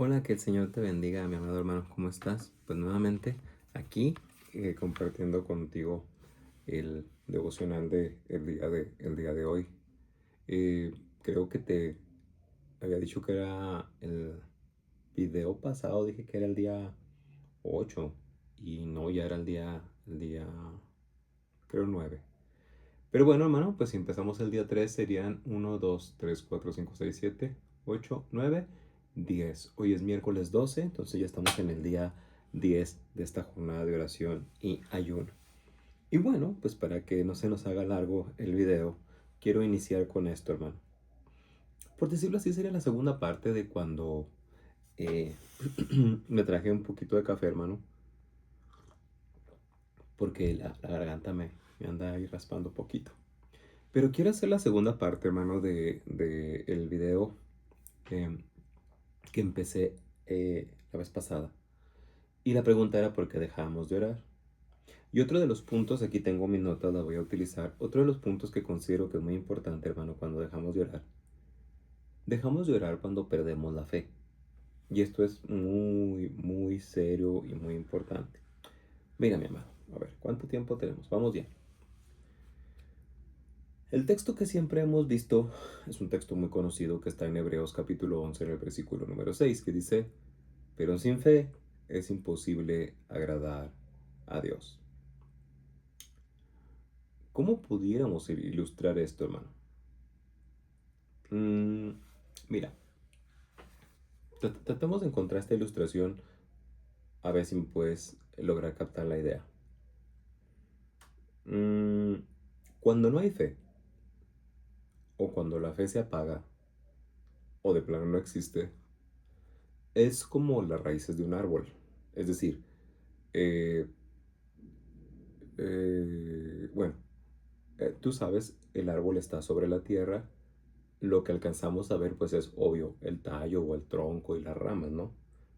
Hola, que el Señor te bendiga, mi amado hermano. ¿Cómo estás? Pues nuevamente aquí compartiendo contigo el devocional de el día de hoy. Creo que te había dicho que era el video pasado, dije que era el día 8 y no, ya era el día creo 9. Pero bueno, hermano, pues si empezamos el día 3 serían 1, 2, 3, 4, 5, 6, 7, 8, 9, 10. Hoy es miércoles 12, entonces ya estamos en el día 10 de esta jornada de oración y ayuno. Y bueno, pues para que no se nos haga largo el video, quiero iniciar con esto, hermano. Por decirlo así, sería la segunda parte de cuando eh, me traje un poquito de café, hermano, porque la garganta me anda ahí raspando poquito. Pero quiero hacer la segunda parte, hermano, de el video eh, que empecé la vez pasada. Y la pregunta era por qué dejábamos de orar. Y otro de los puntos, aquí tengo mi nota, la voy a utilizar. Otro de los puntos que considero que es muy importante, hermano, cuando dejamos de orar. Dejamos de orar cuando perdemos la fe. Y esto es muy, muy serio y muy importante. Mira, mi amado, a ver, ¿cuánto tiempo tenemos? Vamos bien. El texto que siempre hemos visto es un texto muy conocido que está en Hebreos capítulo 11 en el versículo número 6 que dice, pero sin fe es imposible agradar a Dios. ¿Cómo pudiéramos ilustrar esto, hermano? Mm, Mira, tratamos de encontrar esta ilustración a ver si me puedes lograr captar la idea. Mm, Cuando no hay fe, o cuando la fe se apaga, o de plano no existe, es como las raíces de un árbol. Es decir, eh, bueno, tú sabes, el árbol está sobre la tierra. Lo que alcanzamos a ver, pues es obvio, el tallo o el tronco y las ramas, ¿no?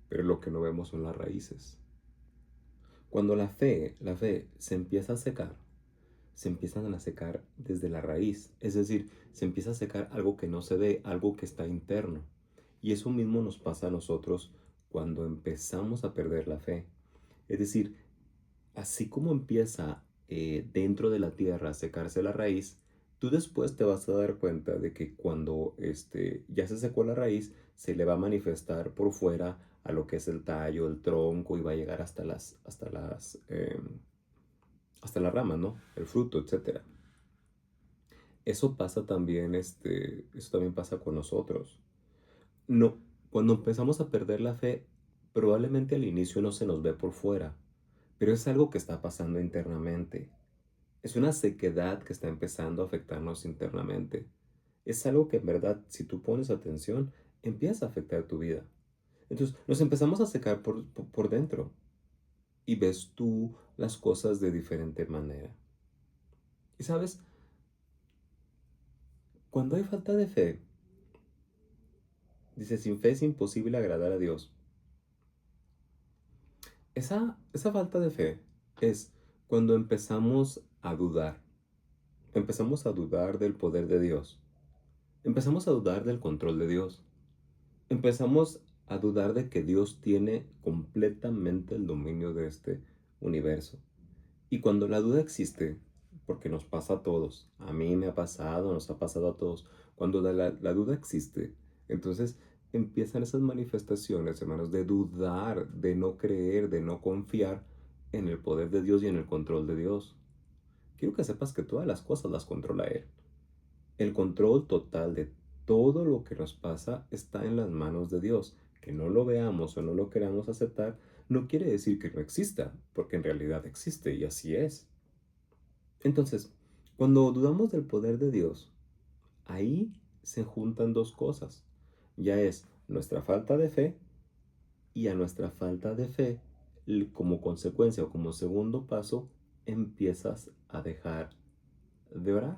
Pero lo que no vemos son las raíces. Cuando la fe se empieza a secar, se empiezan a secar desde la raíz. Es decir, se empieza a secar algo que no se ve, algo que está interno. Y eso mismo nos pasa a nosotros cuando empezamos a perder la fe. Es decir, así como empieza dentro de la tierra a secarse la raíz, tú después te vas a dar cuenta de que cuando ya se secó la raíz, se le va a manifestar por fuera a lo que es el tallo, el tronco y va a llegar hasta las ramas, ¿no? El fruto, etcétera. Eso pasa también, eso también pasa con nosotros. No, cuando empezamos a perder la fe, probablemente al inicio no se nos ve por fuera, pero es algo que está pasando internamente. Es una sequedad que está empezando a afectarnos internamente. Es algo que en verdad, si tú pones atención, empieza a afectar tu vida. Entonces, nos empezamos a secar por dentro y ves tú las cosas de diferente manera. Y sabes, cuando hay falta de fe, dice, sin fe es imposible agradar a Dios. Esa falta de fe es cuando empezamos a dudar del poder de Dios, empezamos a dudar del control de Dios, empezamos a dudar de que Dios tiene completamente el dominio de este universo. Y cuando la duda existe, porque nos pasa a todos, a mí me ha pasado, nos ha pasado a todos, cuando la duda existe, entonces empiezan esas manifestaciones, hermanos, de dudar, de no creer, de no confiar en el poder de Dios y en el control de Dios. Quiero que sepas que todas las cosas las controla Él. El control total de todo lo que nos pasa está en las manos de Dios. Que no lo veamos o no lo queramos aceptar no quiere decir que no exista, porque en realidad existe y así es. Entonces, cuando dudamos del poder de Dios, ahí se juntan dos cosas. Ya es nuestra falta de fe y a nuestra falta de fe, como consecuencia o como segundo paso, empiezas a dejar de orar.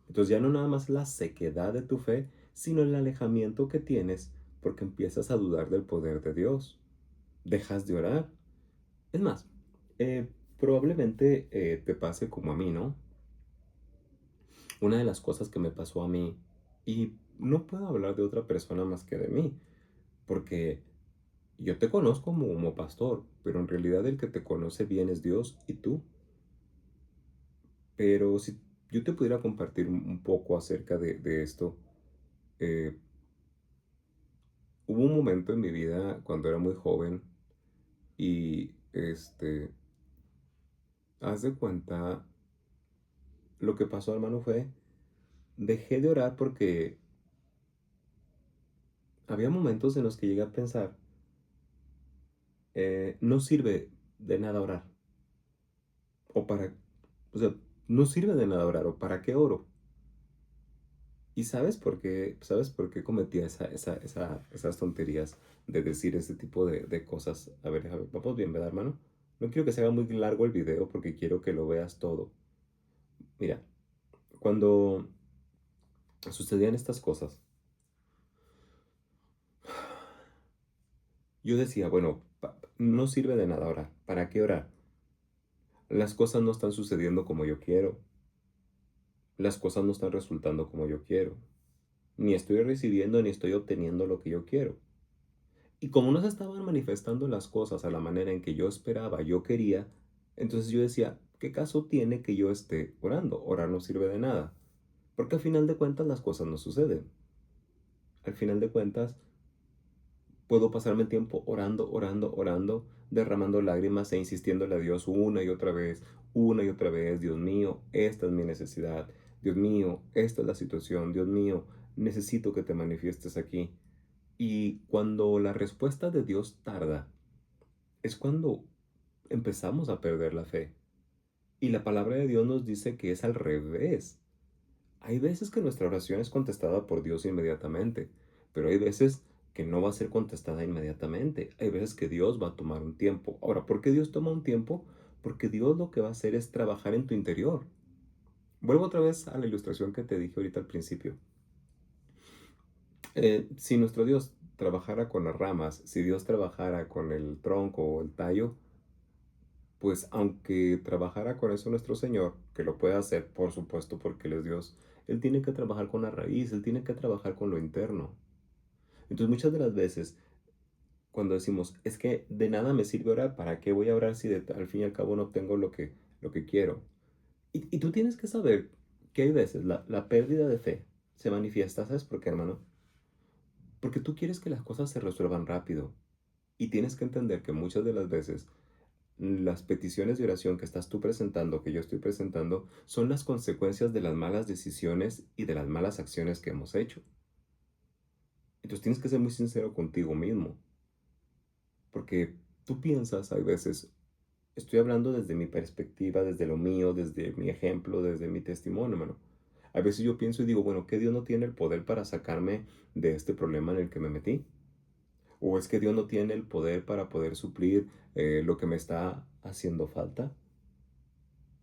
Entonces ya no nada más la sequedad de tu fe, sino el alejamiento que tienes porque empiezas a dudar del poder de Dios. Dejas de orar. Es más, probablemente te pase como a mí, ¿no? Una de las cosas que me pasó a mí, y no puedo hablar de otra persona más que de mí, porque Yo te conozco como pastor, pero en realidad el que te conoce bien es Dios y tú. Pero si yo te pudiera compartir un poco acerca de esto, eh, hubo un momento en mi vida cuando era muy joven y haz de cuenta, lo que pasó, hermano, fue, dejé de orar porque había momentos en los que llegué a pensar, no sirve de nada orar, o para, o sea, no sirve de nada orar, o para qué oro. ¿Y sabes por qué cometía esas tonterías de decir ese tipo de cosas? A ver, vamos bien, ¿verdad, hermano? No quiero que se haga muy largo el video porque quiero que lo veas todo. Mira, cuando sucedían estas cosas, yo decía, bueno, no sirve de nada orar. ¿Para qué orar? Las cosas no están sucediendo como yo quiero. Las cosas no están resultando como yo quiero. Ni estoy recibiendo ni estoy obteniendo lo que yo quiero. Y como no se estaban manifestando las cosas a la manera en que yo esperaba, yo quería, entonces yo decía, ¿qué caso tiene que yo esté orando? Orar no sirve de nada. Porque al final de cuentas las cosas no suceden. Al final de cuentas puedo pasarme el tiempo orando, orando, orando, derramando lágrimas e insistiéndole a Dios una y otra vez, Dios mío, esta es mi necesidad, Dios mío, esta es la situación, Dios mío, necesito que te manifiestes aquí. Y cuando la respuesta de Dios tarda, es cuando empezamos a perder la fe. Y la palabra de Dios nos dice que es al revés. Hay veces que nuestra oración es contestada por Dios inmediatamente, pero hay veces que no va a ser contestada inmediatamente. Hay veces que Dios va a tomar un tiempo. Ahora, ¿por qué Dios toma un tiempo? Porque Dios lo que va a hacer es trabajar en tu interior. Vuelvo otra vez a la ilustración que te dije ahorita al principio. Si nuestro Dios trabajara con las ramas, si Dios trabajara con el tronco o el tallo, pues aunque trabajara con eso nuestro Señor, que lo puede hacer, por supuesto, porque Él es Dios, Él tiene que trabajar con la raíz, Él tiene que trabajar con lo interno. Entonces muchas de las veces, cuando decimos, es que de nada me sirve orar, ¿para qué voy a orar si al fin y al cabo no tengo lo que quiero? Y tú tienes que saber que hay veces la pérdida de fe se manifiesta, ¿sabes por qué, hermano? Porque tú quieres que las cosas se resuelvan rápido. Y tienes que entender que muchas de las veces las peticiones de oración que estás tú presentando, que yo estoy presentando, son las consecuencias de las malas decisiones y de las malas acciones que hemos hecho. Entonces tienes que ser muy sincero contigo mismo, porque tú piensas, hay veces, estoy hablando desde mi perspectiva, desde lo mío, desde mi ejemplo, desde mi testimonio, hermano. A veces yo pienso y digo, bueno, ¿que Dios no tiene el poder para sacarme de este problema en el que me metí? ¿O es que Dios no tiene el poder para poder suplir lo que me está haciendo falta?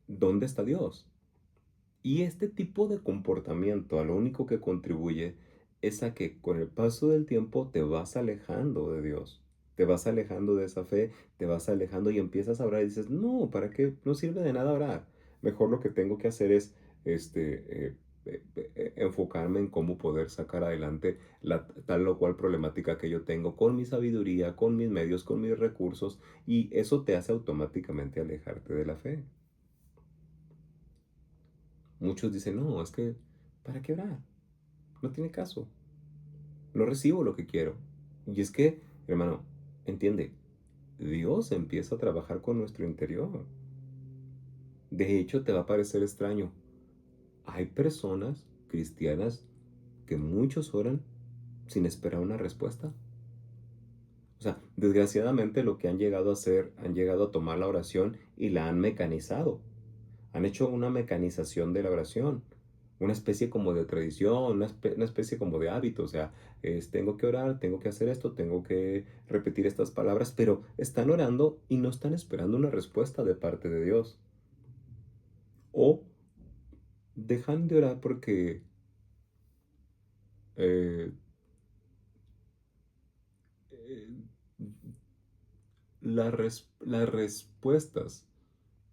¿Dónde está Dios? Y este tipo de comportamiento a lo único que contribuye es a que con el paso del tiempo te vas alejando de Dios, te vas alejando de esa fe, te vas alejando y empiezas a orar y dices, no, ¿para qué? No sirve de nada orar. Mejor lo que tengo que hacer es enfocarme en cómo poder sacar adelante la tal o cual problemática que yo tengo con mi sabiduría, con mis medios, con mis recursos, y eso te hace automáticamente alejarte de la fe. Muchos dicen, no, es que, ¿para qué orar? No tiene caso. No recibo lo que quiero. Y es que, hermano, entiende, Dios empieza a trabajar con nuestro interior. De hecho, te va a parecer extraño. Hay personas cristianas que muchos oran sin esperar una respuesta. O sea, desgraciadamente lo que han llegado a hacer, han llegado a tomar la oración y la han mecanizado. Han hecho una mecanización de la oración, una especie como de tradición, una especie como de hábito, o sea, tengo que orar, tengo que hacer esto, tengo que repetir estas palabras, pero están orando y no están esperando una respuesta de parte de Dios. O dejan de orar porque eh, eh, las respuestas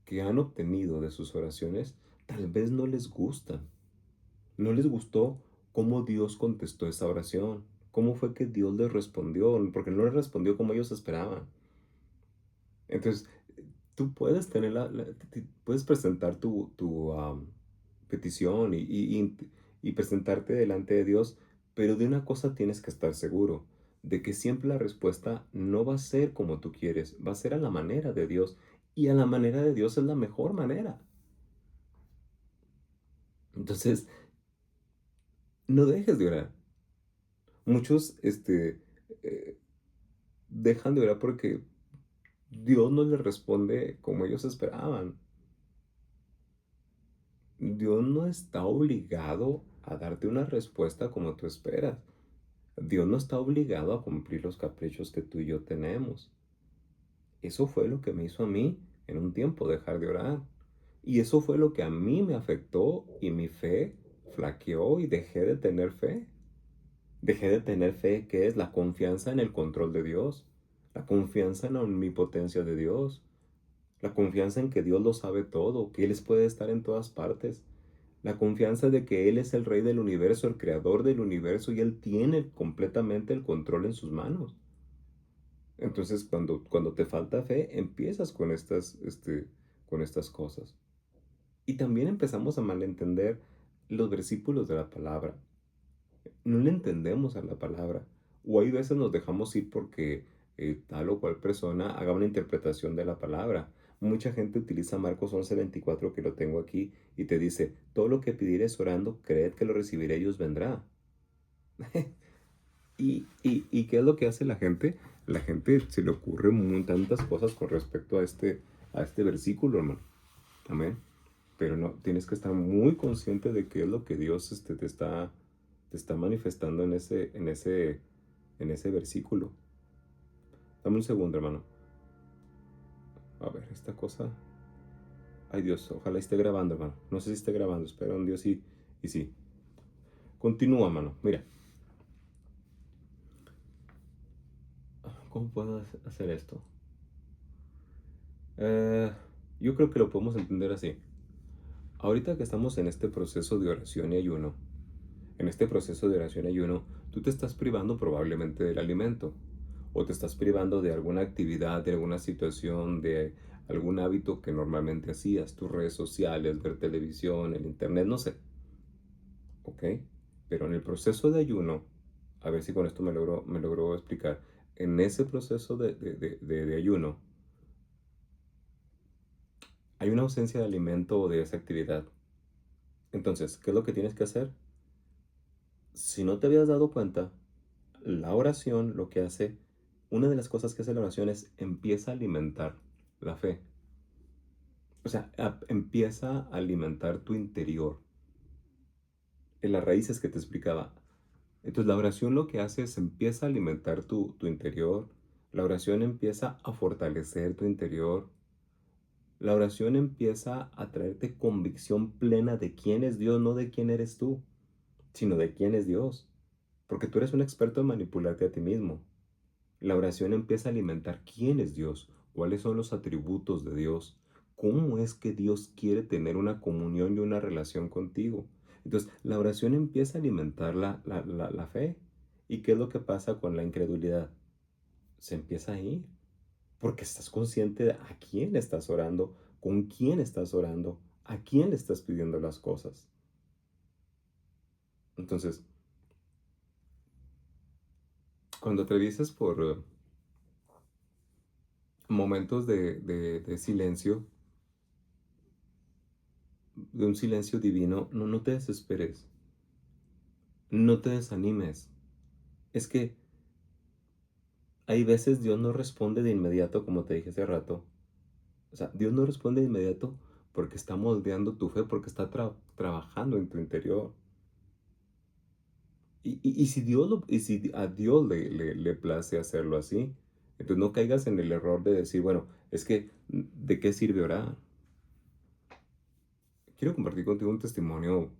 que han obtenido de sus oraciones tal vez no les gustan. No les gustó cómo Dios contestó esa oración. cómo fue que Dios les respondió, porque no les respondió como ellos esperaban. Entonces, tú puedes tener puedes presentar tu petición y presentarte delante de Dios, pero de una cosa tienes que estar seguro, de que siempre la respuesta no va a ser como tú quieres, va a ser a la manera de Dios, y a la manera de Dios es la mejor manera. Entonces, no dejes de orar. Muchos, eh, dejan de orar porque Dios no les responde como ellos esperaban. Dios no está obligado a darte una respuesta como tú esperas. Dios no está obligado a cumplir los caprichos que tú y yo tenemos. Eso fue lo que me hizo a mí en un tiempo dejar de orar. Y eso fue lo que a mí me afectó y mi fe flaqueó y dejé de tener fe. Dejé de tener fe, que es la confianza en el control de Dios, la confianza en la omnipotencia de Dios, la confianza en que Dios lo sabe todo, que Él puede estar en todas partes, la confianza de que Él es el Rey del universo, el Creador del universo, y Él tiene completamente el control en sus manos. Entonces, cuando te falta fe, empiezas con estas cosas. Y también empezamos a malentender los versículos de la palabra. No le entendemos a la palabra. O hay veces nos dejamos ir porque tal o cual persona haga una interpretación de la palabra. Mucha gente utiliza Marcos 11:24, que lo tengo aquí, y te dice, todo lo que pidieres orando, creed que lo recibiré y os vendrá. ¿Y qué es lo que hace la gente? La gente se le ocurren tantas cosas con respecto a este versículo, hermano. Amén. Pero no, tienes que estar muy consciente de qué es lo que Dios te está manifestando en ese versículo. Dame un segundo, hermano. A ver, esta cosa. Ay, Dios, ojalá esté grabando, hermano. No sé si esté grabando, espero en Dios y sí. Continúa, hermano. Mira, ¿cómo puedo hacer esto? Eh, yo creo que lo podemos entender así. Ahorita que estamos en este proceso de oración y ayuno, en este proceso de oración y ayuno, tú te estás privando probablemente del alimento, o te estás privando de alguna actividad, de alguna situación, de algún hábito que normalmente hacías, tus redes sociales, ver televisión, el internet, no sé, ¿ok? Pero en el proceso de ayuno, a ver si con esto me logró explicar, en ese proceso de ayuno, hay una ausencia de alimento o de esa actividad. Entonces, ¿qué es lo que tienes que hacer? Si no te habías dado cuenta, la oración lo que hace, una de las cosas que hace la oración es empieza a alimentar la fe. O sea, empieza a alimentar tu interior. En las raíces que te explicaba. Entonces la oración lo que hace es empieza a alimentar tu interior. La oración empieza a fortalecer tu interior. La oración empieza a traerte convicción plena de quién es Dios, no de quién eres tú, sino de quién es Dios. Porque tú eres un experto en manipularte a ti mismo. La oración empieza a alimentar quién es Dios, cuáles son los atributos de Dios, cómo es que Dios quiere tener una comunión y una relación contigo. Entonces, la oración empieza a alimentar la fe. ¿Y qué es lo que pasa con la incredulidad? Se empieza a ir, porque estás consciente de a quién estás orando, con quién estás orando, a quién le estás pidiendo las cosas. Entonces, cuando atravieses por momentos de silencio, de un silencio divino, no te desesperes, no te desanimes. Es que hay veces Dios no responde de inmediato, como te dije hace rato. O sea, Dios no responde de inmediato porque está moldeando tu fe, porque está trabajando en tu interior. Y si a Dios le place hacerlo así, entonces no caigas en el error de decir, bueno, es que, ¿de qué sirve orar? Quiero compartir contigo un testimonio,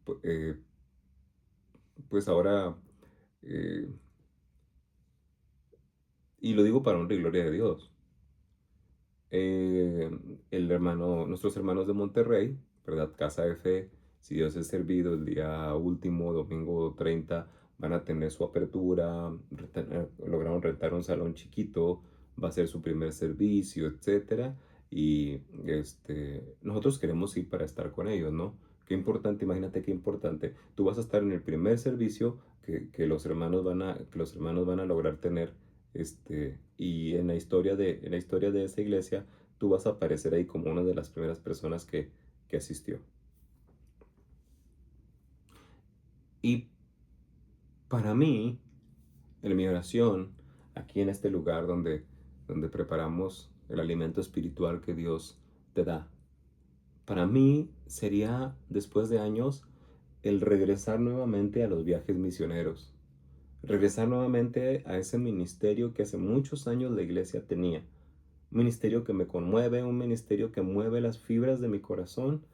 pues ahora, eh, y lo digo para honra y gloria de Dios. eh, nuestros hermanos de Monterrey, ¿verdad? Casa de Fe, si Dios es servido, el día último, domingo 30, van a tener su apertura, lograron rentar un salón chiquito, va a ser su primer servicio, etcétera. Y nosotros queremos ir para estar con ellos, ¿no? Qué importante, imagínate qué importante. Tú vas a estar en el primer servicio que los hermanos van a lograr tener, y en la historia de esa iglesia, tú vas a aparecer ahí como una de las primeras personas que asistió. Y para mí, en mi oración, aquí en este lugar donde preparamos el alimento espiritual que Dios te da, para mí sería, después de años, el regresar nuevamente a los viajes misioneros, regresar nuevamente a ese ministerio que hace muchos años la iglesia tenía, un ministerio que me conmueve, un ministerio que mueve las fibras de mi corazón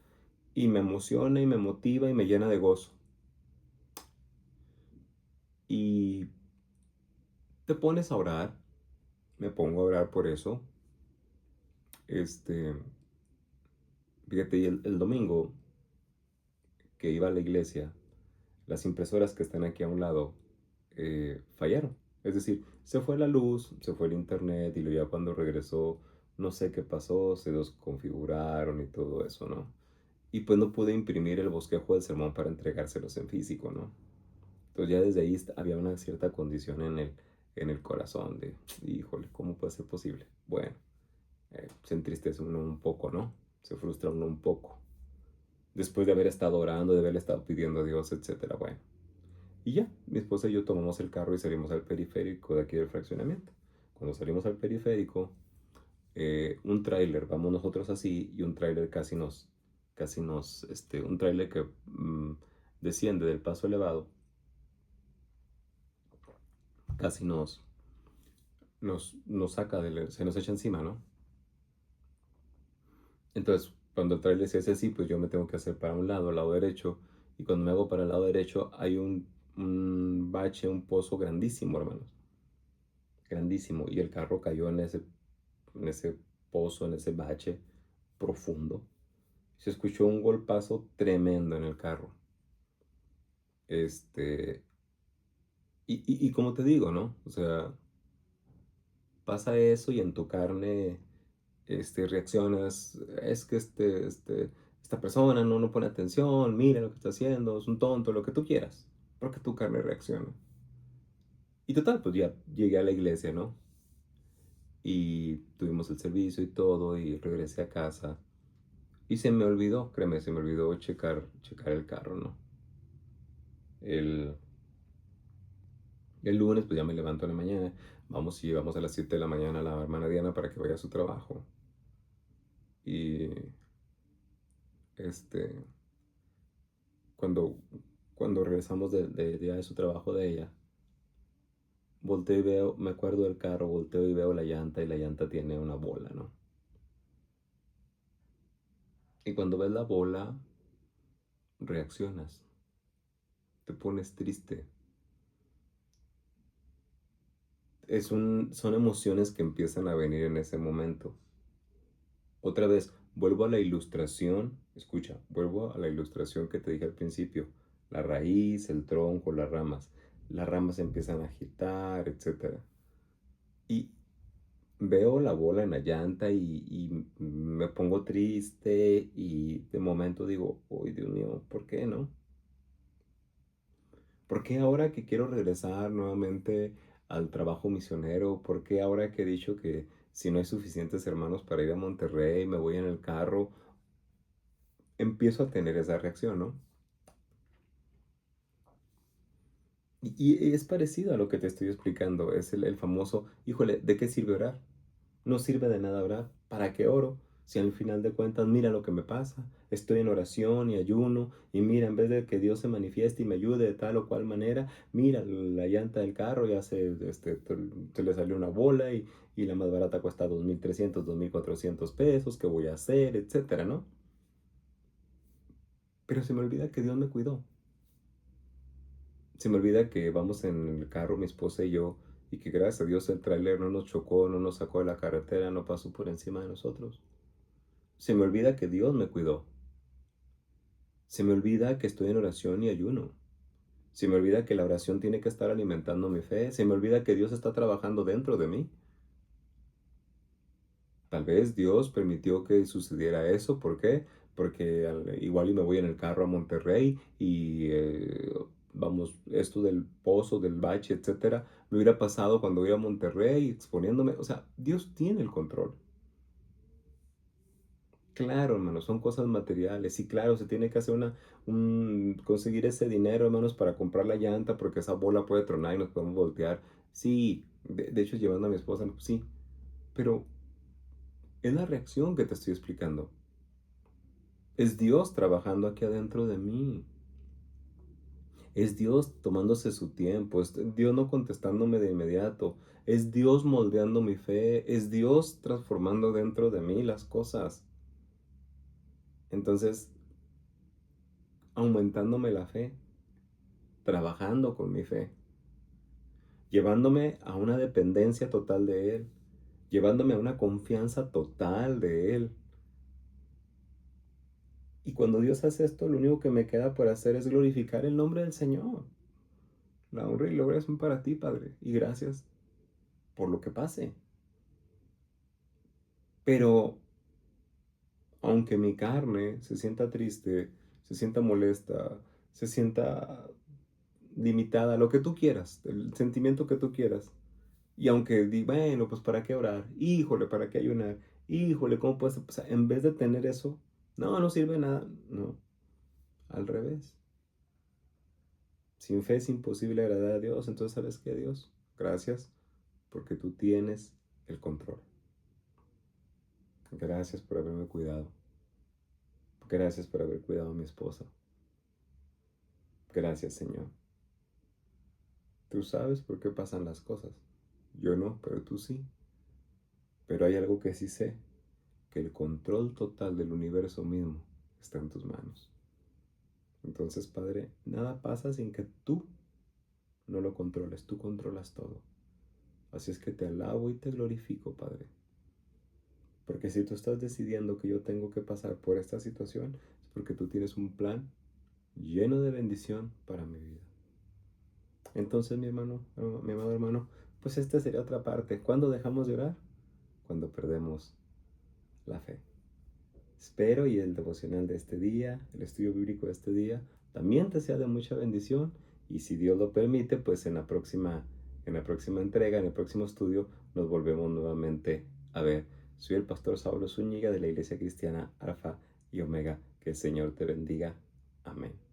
y me emociona y me motiva y me llena de gozo. Y te pones a orar, me pongo a orar por eso. Este, Fíjate, y el domingo que iba a la iglesia, las impresoras que están aquí a un lado fallaron. Es decir, se fue la luz, se fue el internet y luego ya cuando regresó, no sé qué pasó, se desconfiguraron y todo eso, ¿no? Y pues no pude imprimir el bosquejo del sermón para entregárselos en físico, ¿no? Entonces ya desde ahí había una cierta condición en el corazón de, híjole, ¿cómo puede ser posible? Bueno, se entristece uno un poco, ¿no? Se frustra uno un poco. Después de haber estado orando, de haber estado pidiendo a Dios, etcétera. Bueno, y ya, mi esposa y yo tomamos el carro y salimos al periférico de aquí del fraccionamiento. Cuando salimos al periférico, un tráiler, vamos nosotros así, y un tráiler un tráiler que desciende del paso elevado, casi nos saca, se nos echa encima, ¿no? Entonces, cuando el tráiler se hace así, pues yo me tengo que hacer para un lado, al lado derecho, y cuando me hago para el lado derecho hay un bache, un pozo grandísimo, hermanos, grandísimo, y el carro cayó en ese pozo, en ese bache profundo. Se escuchó un golpazo tremendo en el carro. Este, y como te digo, ¿no? O sea, pasa eso y en tu carne reaccionas, es que esta persona no pone atención, mira lo que está haciendo, es un tonto, lo que tú quieras, porque tu carne reacciona. Y total, pues ya llegué a la iglesia, ¿no? Y tuvimos el servicio y todo, y regresé a casa. Y se me olvidó, créeme, se me olvidó checar el carro, ¿no? El, el lunes, pues ya me levanto en la mañana, vamos y vamos a las 7 de la mañana a la hermana Diana para que vaya a su trabajo. Y este, cuando, cuando regresamos de su trabajo de ella, volteo y veo, me acuerdo del carro, volteo y veo la llanta y la llanta tiene una bola, ¿no? Y cuando ves la bola, reaccionas, te pones triste. Son emociones que empiezan a venir en ese momento. Otra vez, vuelvo a la ilustración, escucha, vuelvo a la ilustración que te dije al principio. La raíz, el tronco, las ramas empiezan a agitar, etcétera. Y veo la bola en la llanta y me pongo triste y de momento digo, uy, Dios mío, ¿por qué no? ¿Por qué ahora que quiero regresar nuevamente al trabajo misionero? ¿Por qué ahora que he dicho que si no hay suficientes hermanos para ir a Monterrey, me voy en el carro? Empiezo a tener esa reacción, ¿no? Y es parecido a lo que te estoy explicando. Es el famoso, híjole, ¿de qué sirve orar? No sirve de nada orar. ¿Para qué oro? Si al final de cuentas, mira lo que me pasa. Estoy en oración y ayuno. Y mira, en vez de que Dios se manifieste y me ayude de tal o cual manera, mira, la llanta del carro ya se le salió una bola y la más barata cuesta 2,300, 2,400 pesos. ¿Qué voy a hacer? Etcétera, ¿no? Pero se me olvida que Dios me cuidó. Se me olvida que vamos en el carro, mi esposa y yo, y que gracias a Dios el tráiler no nos chocó, no nos sacó de la carretera, no pasó por encima de nosotros. Se me olvida que Dios me cuidó. Se me olvida que estoy en oración y ayuno. Se me olvida que la oración tiene que estar alimentando mi fe. Se me olvida que Dios está trabajando dentro de mí. Tal vez Dios permitió que sucediera eso. ¿Por qué? Porque igual y me voy en el carro a Monterrey y vamos, esto del pozo, del bache, etcétera, me hubiera pasado cuando iba a Monterrey exponiéndome. O sea, Dios tiene el control. Claro, hermano, son cosas materiales. Y claro, se tiene que hacer conseguir ese dinero, hermanos, para comprar la llanta, porque esa bola puede tronar y nos podemos voltear. Sí, de hecho, llevando a mi esposa, sí, pero es la reacción que te estoy explicando. Es Dios trabajando aquí adentro de mí. Es Dios tomándose su tiempo. Es Dios no contestándome de inmediato. Es Dios moldeando mi fe. Es Dios transformando dentro de mí las cosas. Entonces, aumentándome la fe, trabajando con mi fe, llevándome a una dependencia total de Él, llevándome a una confianza total de Él. Y cuando Dios hace esto, lo único que me queda por hacer es glorificar el nombre del Señor. La honra y la gloria son para ti, Padre, y gracias por lo que pase. Pero aunque mi carne se sienta triste, se sienta molesta, se sienta limitada, lo que tú quieras, el sentimiento que tú quieras, y aunque diga, bueno, pues ¿para qué orar? Híjole, ¿para qué ayunar? Híjole, ¿cómo puedes? O sea, en vez de tener eso, no, no sirve nada. No, al revés. Sin fe es imposible agradar a Dios. Entonces, ¿sabes qué, Dios? Gracias porque tú tienes el control. Gracias por haberme cuidado. Gracias por haber cuidado a mi esposa. Gracias, Señor. Tú sabes por qué pasan las cosas. Yo no, pero tú sí. Pero hay algo que sí sé, que el control total del universo mismo está en tus manos. Entonces, Padre, nada pasa sin que tú no lo controles, tú controlas todo. Así es que te alabo y te glorifico, Padre. Porque si tú estás decidiendo que yo tengo que pasar por esta situación, es porque tú tienes un plan lleno de bendición para mi vida. Entonces, mi hermano, mi amado hermano, pues esta sería otra parte. ¿Cuándo dejamos de orar? Cuando perdemos la fe. Espero y el devocional de este día, el estudio bíblico de este día, también te sea de mucha bendición. Y si Dios lo permite, pues en la próxima entrega, en el próximo estudio, nos volvemos nuevamente a ver. Soy el pastor Saulo Zúñiga de la Iglesia Cristiana Alfa y Omega. Que el Señor te bendiga. Amén.